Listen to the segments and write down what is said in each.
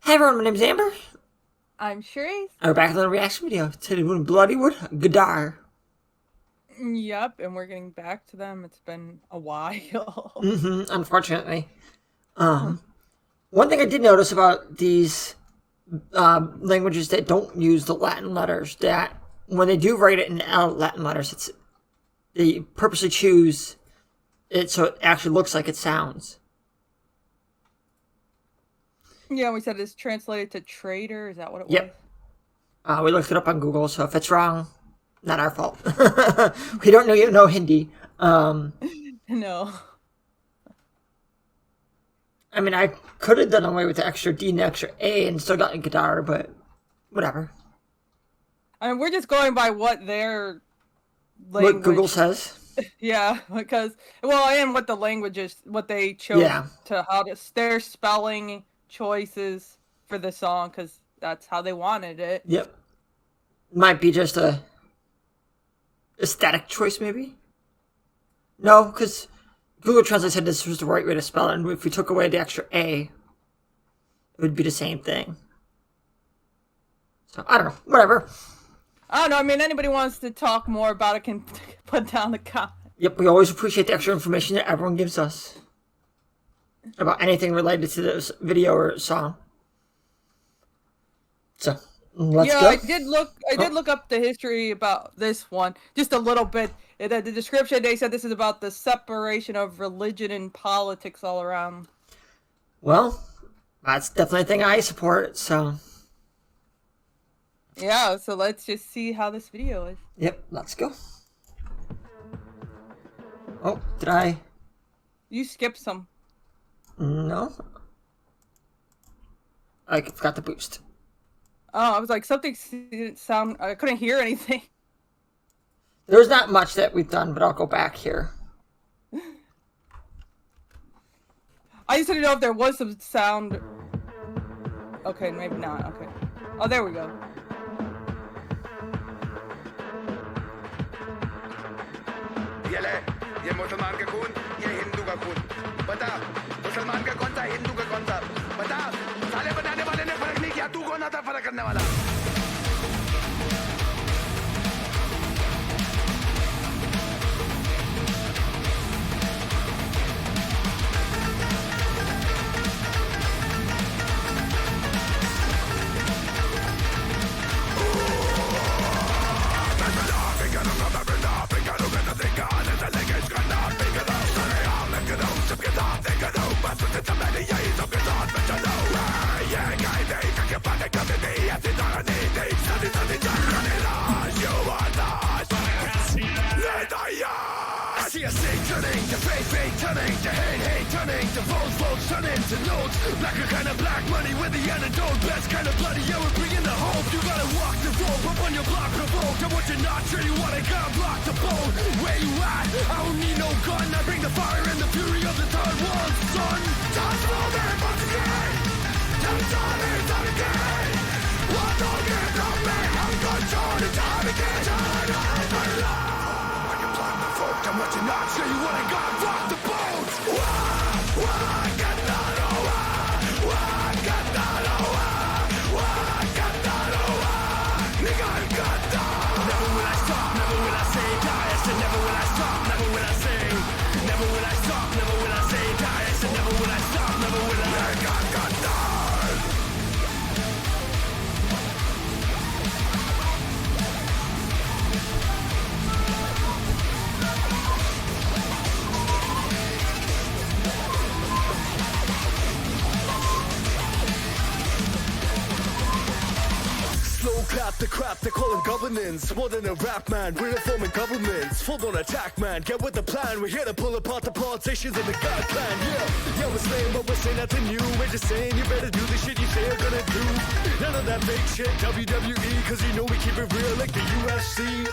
Hey everyone, my name's Amber. I'm Charisse. And we're back with another reaction video. Today we're doing Bloodywood, Gaddaar. Yep, and we're getting back to them. It's been a while. Unfortunately. One thing I did notice about these languages that don't use the Latin letters, that when they do write it in Latin letters, they purposely choose it so it actually looks like it sounds. Yeah, we said it's translated to trader. Is that what it was? Yep. We looked it up on Google, so if it's wrong, not our fault. We don't know Hindi. No. I mean, I could have done away with the extra D and the extra A and still gotten Gaddaar, but whatever. I mean, we're just going by what their language... What Google says. Yeah, because, well, and what the language is, what they chose their spelling choices for the song, because that's how they wanted it. Yep. Might be just a aesthetic choice, maybe? No, because Google Translate said this was the right way to spell it, and if we took away the extra A, it would be the same thing. So, I don't know. Whatever. I don't know. I mean, anybody wants to talk more about it can put down the comment. Yep, we always appreciate the extra information that everyone gives us about anything related to this video or song. So, let's go. I did look up the history about this one just a little bit. In the description, they said this is about the separation of religion and politics all around. Well, that's definitely a thing I support, so... Yeah, so let's just see how this video is. Yep, let's go. Oh, did I... You skipped some. No. I forgot to boost. Oh, I was like, something didn't sound... I couldn't hear anything. There's not much that we've done, but I'll go back here. I just didn't know if there was some sound... Okay, maybe not. Okay. Oh, there we go. ये मुसलमान का खून ये हिंदू का खून बता मुसलमान का कौन सा हिंदू का कौन सा बता साले बनाने वाले ने फर्क नहीं किया तू कौन आता फर्क करने वाला turning to fake, turning to hate, turning to votes, turning to notes. Blacker kind of black money with the antidote. Best kind of bloody, yeah, we're bringing the hope. You gotta walk the road, up on your block, provoked. And what you're not sure you wanna gotta block the boat. Where you at? I don't need no gun. I bring the fire and the fury of the third world, son. Just moving, but again. Just time again. What don't get from me? I'm control the time again. Turn on my life. I'm what you're not sure you wanna go rock the boat. Never will I stop, never will I say die. I said never will I stop, never will I say. Never will I stop, never will I say die. I said never will I stop, never will I. Clap the crap, they call them governance. More than a rap man, we're reforming governments. Full-blown attack man, get with the plan. We're here to pull apart the politicians and the God plan. Yeah, we're saying, but we're saying nothing new. We're just saying you better do the shit you say you're gonna do. None of that fake shit, WWE, cause you know we keep it real like the UFC.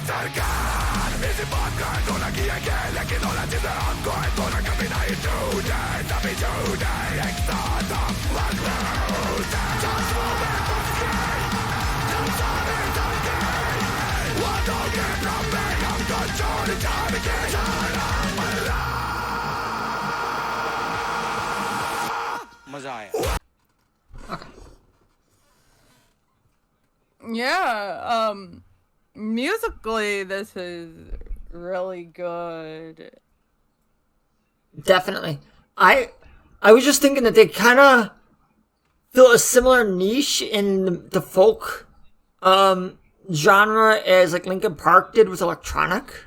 सरकार इसी बात का तो लगी है कि लेकिन औलाद जिसे हमको है तो ना कभी नहीं Okay. Yeah, musically, this is really good. Definitely. I was just thinking that they kind of fill a similar niche in the folk genre as like Linkin Park did with electronic.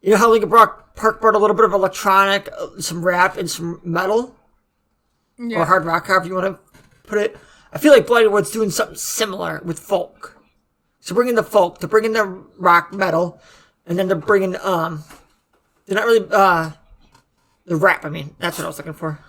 You know how Linkin Park brought a little bit of electronic, some rap, and some metal? Yeah. Or hard rock, however you want to put it. I feel like Bloodywood's doing something similar with folk. So bringing the folk, they're bringing the rock metal, and then they're bringing, they're not really, the rap, I mean. That's what I was looking for.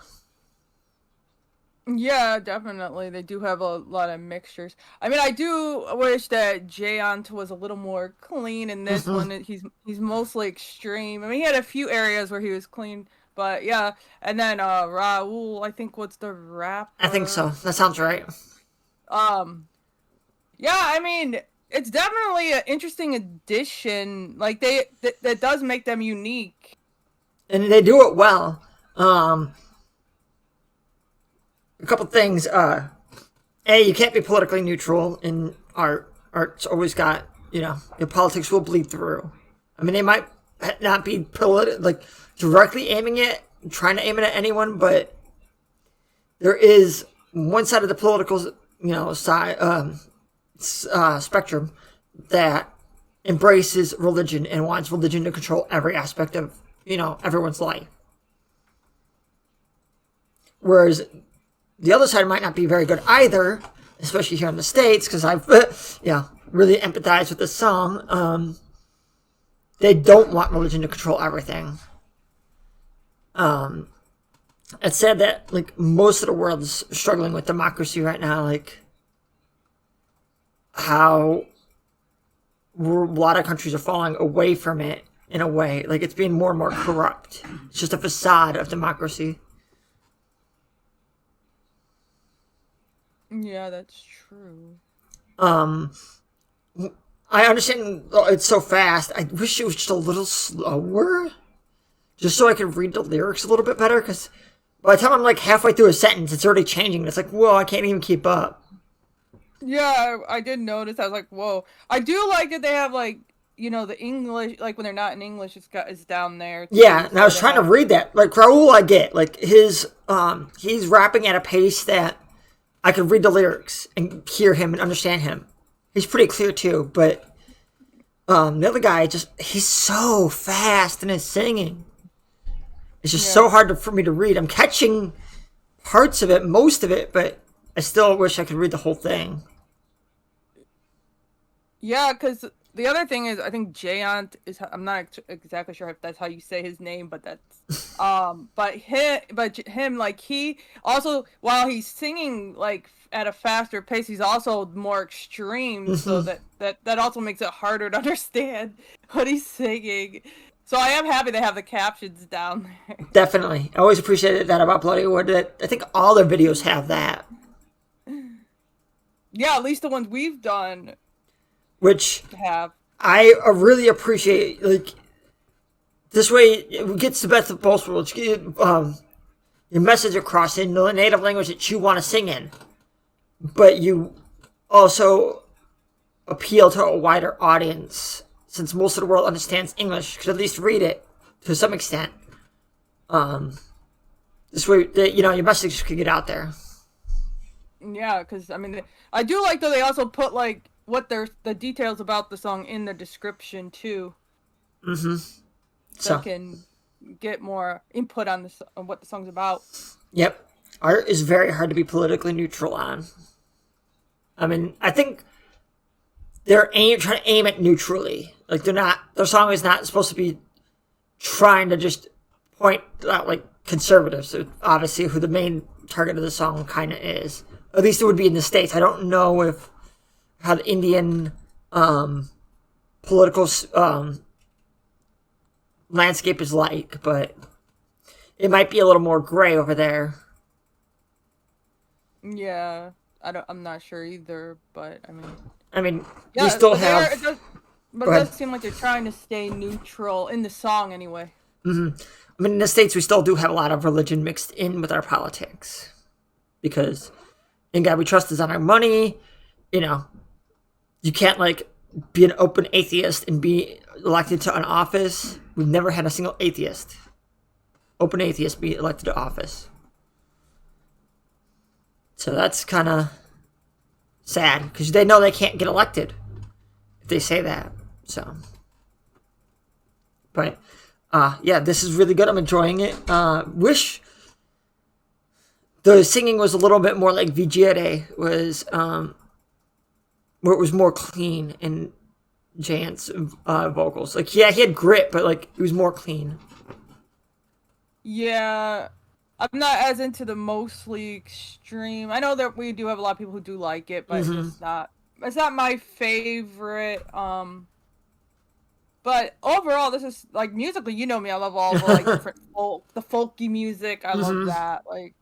Yeah, definitely. They do have a lot of mixtures. I mean, I do wish that Jayant was a little more clean in this one. He's mostly extreme. I mean, he had a few areas where he was clean, but yeah. And then Raul, I think, what's the rapper? I think so. That sounds right. Yeah, I mean, it's definitely an interesting addition. Like that does make them unique. And they do it well. A couple things. You can't be politically neutral in art. Art's always got, your politics will bleed through. I mean, they might not be directly trying to aim it at anyone, but there is one side of the political, spectrum that embraces religion and wants religion to control every aspect of, everyone's life. Whereas the other side might not be very good either, especially here in the States, because I've, really empathized with this song. They don't want religion to control everything. It's sad that, most of the world is struggling with democracy right now, how a lot of countries are falling away from it in a way. It's being more and more corrupt. It's just a facade of democracy. Yeah, that's true. I understand it's so fast. I wish it was just a little slower, just so I could read the lyrics a little bit better, because by the time I'm halfway through a sentence, it's already changing. It's whoa, I can't even keep up. Yeah, I did notice. I was like, whoa. I do like that they have the English, when they're not in English, it's down there. Yeah, and I was trying to read that. Raul, I get. His, he's rapping at a pace that I could read the lyrics and hear him and understand him. He's pretty clear too, but the other guy he's so fast in his singing. It's just so hard for me to read. I'm catching parts of it, most of it, but I still wish I could read the whole thing. Yeah, because the other thing is, I think Jayant is, I'm not exactly sure if that's how you say his name, but that's, but him, he also, while he's singing, at a faster pace, he's also more extreme, so that also makes it harder to understand what he's singing. So I am happy they have the captions down there. Definitely. I always appreciated that about Bloodywood. I think all their videos have that. Yeah, at least the ones we've done. Which have. I really appreciate. This way it gets the best of both worlds. You get your message across in the native language that you want to sing in, but you also appeal to a wider audience, since most of the world understands English, could at least read it to some extent. This way, your message could get out there. Yeah, because, I mean, I do like that they also put, the details about the song in the description, too. Mm-hmm. So you can get more input on what the song's about. Yep. Art is very hard to be politically neutral on. I mean, I think they're trying to aim it neutrally. Their song is not supposed to be trying to just point out, conservatives, obviously, who the main target of the song kind of is. At least it would be in the States. I don't know how the Indian political landscape is but it might be a little more gray over there. Yeah, I'm not sure either, but I mean, yeah, we still but have. it does seem like they're trying to stay neutral in the song anyway. I mean, in the States, we still do have a lot of religion mixed in with our politics. Because in God We Trust is on our money. You know, you can't, like, be an open atheist and be elected to an office. We've never had a single atheist, open atheist, be elected to office. So that's kind of sad, because they know they can't get elected if they say that. So, but yeah, this is really good. I'm enjoying it. Wish the singing was a little bit more like Vigere was, where it was more clean in Jant's vocals. Like, yeah, he had grit, but like it was more clean. Yeah, I'm not as into the mostly extreme. I know that we do have a lot of people who do like it, but it's not my favorite. But overall, this is like musically, you know me, I love all the like different the folky music. I love that. Like,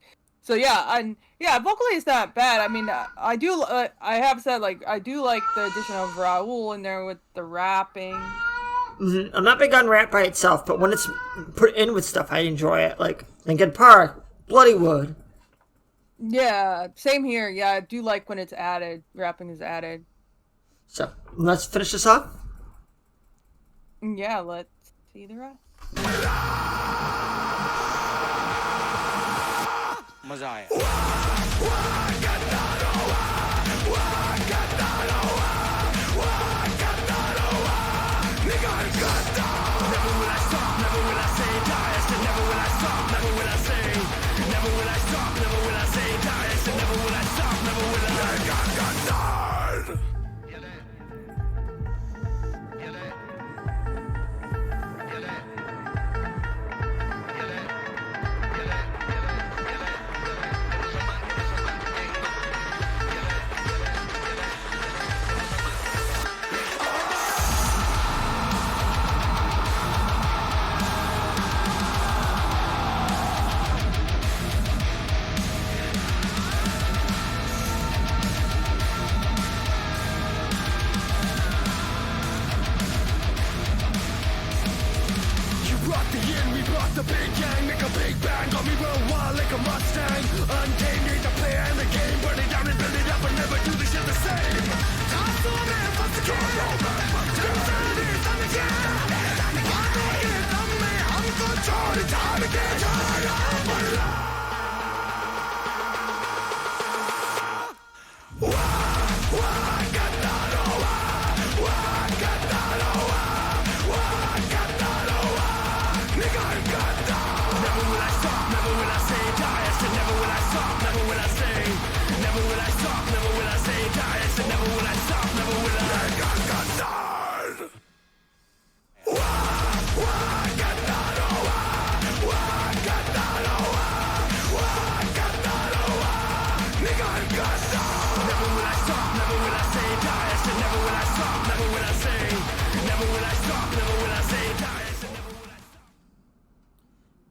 so yeah, and yeah, vocally it's not bad. I mean, I do. I have said like I do like the addition of Raul in there with the rapping. I'm not big on rap by itself, but when it's put in with stuff, I enjoy it. Like Linkin Park, Bloodywood. Yeah, same here. Yeah, I do like when it's added. Rapping is added. So let's finish this off. Yeah, let's see the rest. Messiah. The big gang, make a big bang. Got me real wild like a Mustang. Untamed, need to play and the game. Burn it down and build it up and never do this shit the same. Toss on it, what's the game? I'm controlling time again.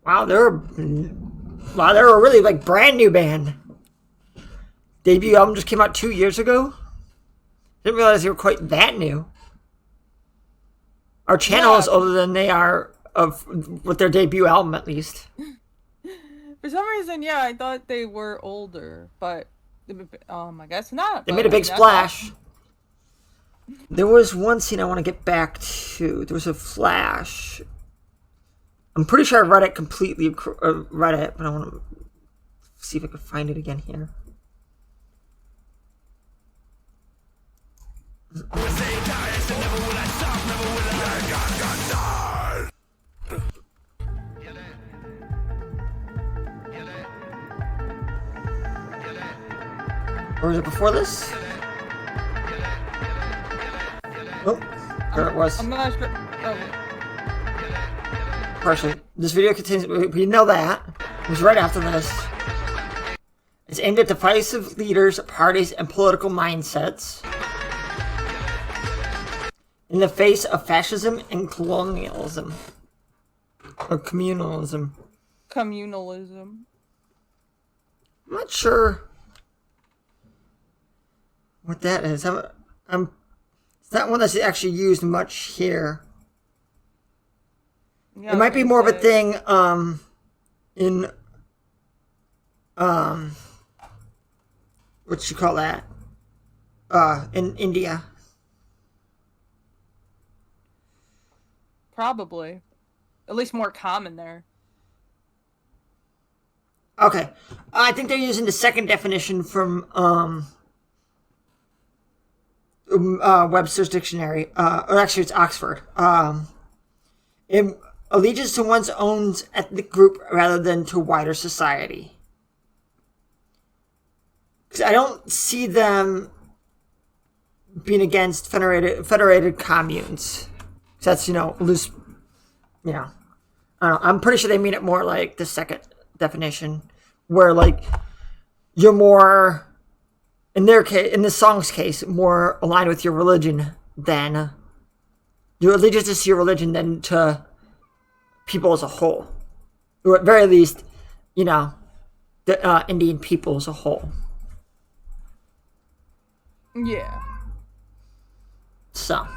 Wow, they're a really like brand new band. Debut album just came out 2 years ago. Didn't realize they were quite that new. Our channel is older than they are with their debut album, at least. For some reason, yeah, I thought they were older, but I guess not. They made a big splash. Awesome. There was one scene I want to get back to. There was a flash. I'm pretty sure I read it completely, but I want to see if I can find it again here. Or was it before this? Oh, there it was. I'm not sure. Oh. Partially. This video contains, we know that. It was right after this. It's aimed at divisive leaders, parties, and political mindsets in the face of fascism and colonialism. Or communalism. Communalism. I'm not sure what that is. It's not one that's actually used much here. Yeah, It might be more of a thing in what you call that? In India. Probably. At least more common there. Okay. I think they're using the second definition from Webster's dictionary. Or actually, it's Oxford. Allegiance to one's own ethnic group rather than to wider society. Because I don't see them being against federated communes. That's, loose, I don't know. I'm pretty sure they mean it more like the second definition, where, like, you're more, in their case, in this song's case, more aligned with your religion than, your allegiance is to your religion than to people as a whole. Or at very least, the Indian people as a whole. Yeah. So.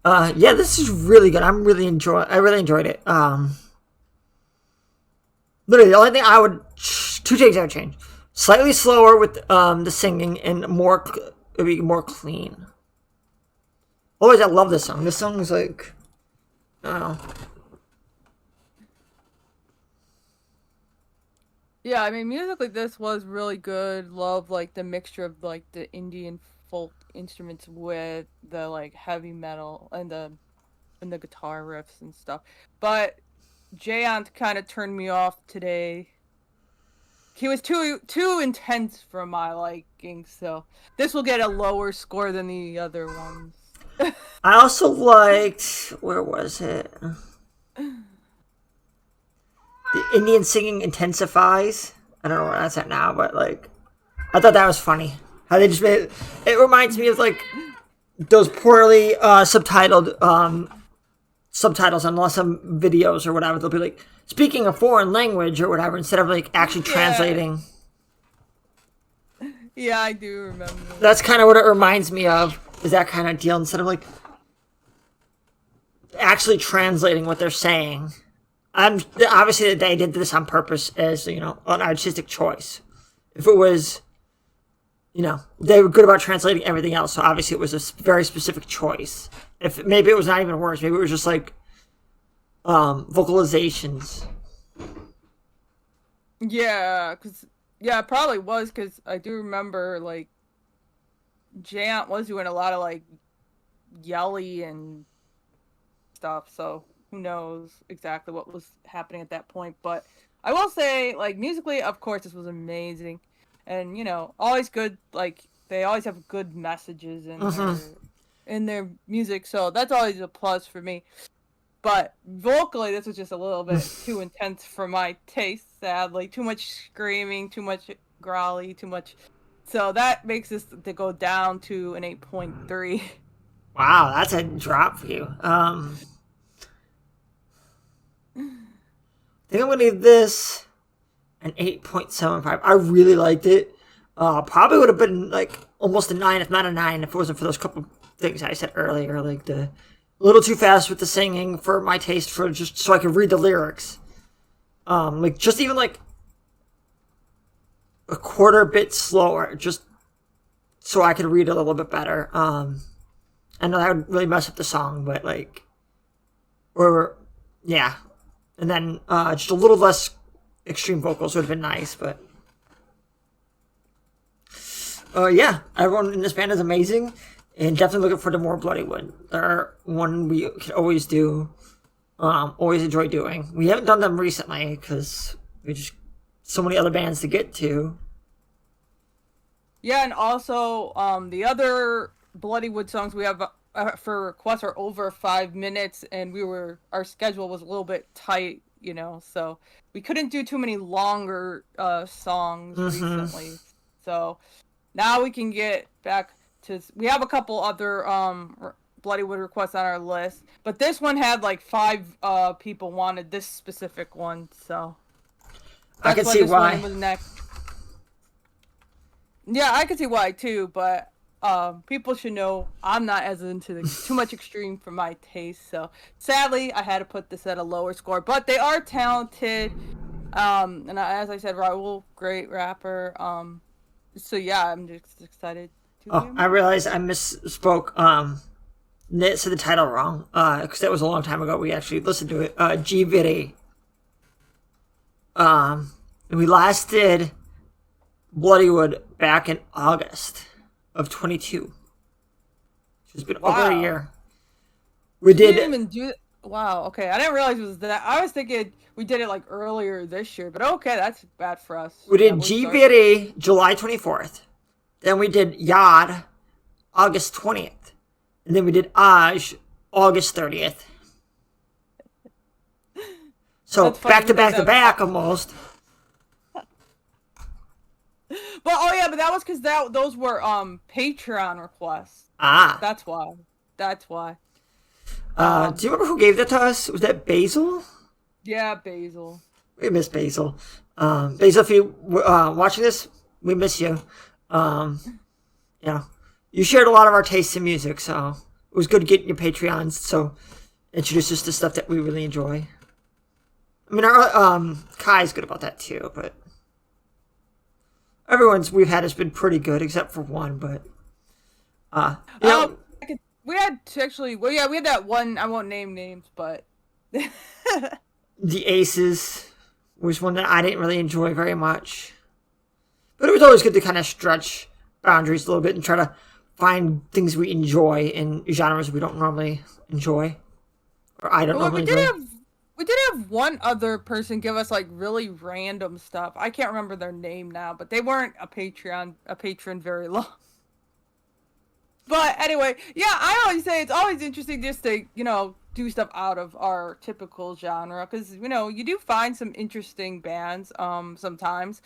Yeah, this is really good. I really enjoyed it. Literally, the only thing two things I would change: slightly slower with the singing, and it'd be more clean. Otherwise, I love this song. This song is like, I don't know. Yeah, I mean, musically, this was really good. Love, like, the mixture of, like, the Indian folk instruments with the, like, heavy metal and the guitar riffs and stuff. But Jayant kind of turned me off today. He was too intense for my liking, so this will get a lower score than the other ones. I also liked, where was it? The Indian singing intensifies. I don't know where that's at now, but, like, I thought that was funny. How they just made it reminds me of, like, those poorly subtitled subtitles on some videos or whatever. They'll be like, speaking a foreign language or whatever, instead of, like, actually translating. Yeah, I do remember. That's kind of what it reminds me of, is that kind of deal, instead of, like, actually translating what they're saying. Obviously they did this on purpose as, an artistic choice. If it was, they were good about translating everything else, so obviously it was a very specific choice. If maybe it was not even words, maybe it was just like vocalizations. Yeah, it probably was, because I do remember, like, Jayant was doing a lot of, like, yelly and stuff, so who knows exactly what was happening at that point. But I will say, like, musically, of course, this was amazing. And, always good, like, they always have good messages in their music, so that's always a plus for me. But vocally, this was just a little bit too intense for my taste, sadly. Too much screaming, too much growly, too much. So that makes this to go down to an 8.3. Wow, that's a drop for you. I think I'm going to give this an 8.75. I really liked it. Probably would have been, like, almost a 9, if not a 9, if it wasn't for those couple things I said earlier, like a little too fast with the singing for my taste, for just so I could read the lyrics. Like, just even, like, a quarter bit slower, just so I could read a little bit better. I know that would really mess up the song, but, like, yeah. And then just a little less extreme vocals would have been nice, but yeah, everyone in this band is amazing, and definitely looking forward to more Bloodywood. They're one we could always do, always enjoy doing. We haven't done them recently because we just so many other bands to get to. Yeah, and also the other Bloodywood songs we have for requests are over 5 minutes, and our schedule was a little bit tight, so we couldn't do too many longer songs recently. So now we can get back to, we have a couple other Bloodywood requests on our list, but this one had like 5 people wanted this specific one, so I can see why. Was next. Yeah, I can see why too, but people should know I'm not as into too much extreme for my taste. So sadly, I had to put this at a lower score. But they are talented, and as I said, Raul, great rapper. So yeah, I'm just excited. I realized I misspoke. Nit said the title wrong. Because that was a long time ago. We actually listened to it. G Viddy. We last did Bloodywood back in August of 22. Which has been over a year. We did. Didn't even do. Wow. Okay, I didn't realize it was that. I was thinking we did it like earlier this year, but okay, that's bad for us. We did G Viddy July 24th. Then we did Yad August 20th. And then we did Aj August 30th. So back to back to back almost. But but that was because those were Patreon requests. That's why. That's why. Do you remember who gave that to us? Was that Basil? Yeah, Basil. We miss Basil. Basil, if you watching this, we miss you. You shared a lot of our tastes in music, so it was good getting your Patreons. So introduce us to stuff that we really enjoy. I mean, our Kai's good about that too, but everyone's we've had has been pretty good, except for one. But we had actually. Well, yeah, we had that one. I won't name names, but the Aces was one that I didn't really enjoy very much. But it was always good to kind of stretch boundaries a little bit and try to find things we enjoy in genres we don't normally enjoy, or I don't normally enjoy. We did have one other person give us like really random stuff. I can't remember their name now, but they weren't a patron very long. But anyway, yeah, I always say it's always interesting just to, do stuff out of our typical genre, because, you do find some interesting bands sometimes.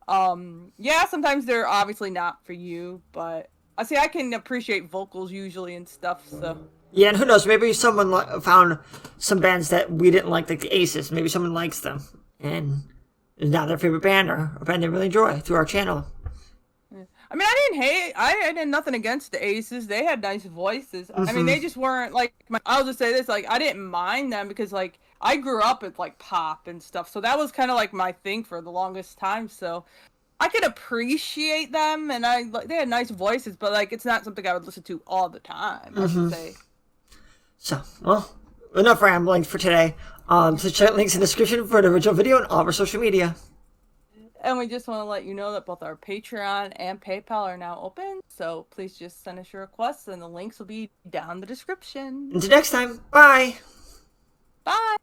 Sometimes they're obviously not for you, but I can appreciate vocals usually and stuff, so. Yeah, and who knows, maybe someone found some bands that we didn't like the Aces. Maybe someone likes them, and is now their favorite band, or a band they really enjoy through our channel. I mean, I had nothing against the Aces. They had nice voices. Mm-hmm. I mean, they just weren't, I'll just say this, I didn't mind them because, I grew up with, pop and stuff. So that was kind of, my thing for the longest time. So I could appreciate them, and they had nice voices, but, it's not something I would listen to all the time, I should say. So, well, enough rambling for today. So check links in the description for the original video and all of our social media. And we just want to let you know that both our Patreon and PayPal are now open. So please just send us your requests, and the links will be down in the description. Until next time, bye! Bye!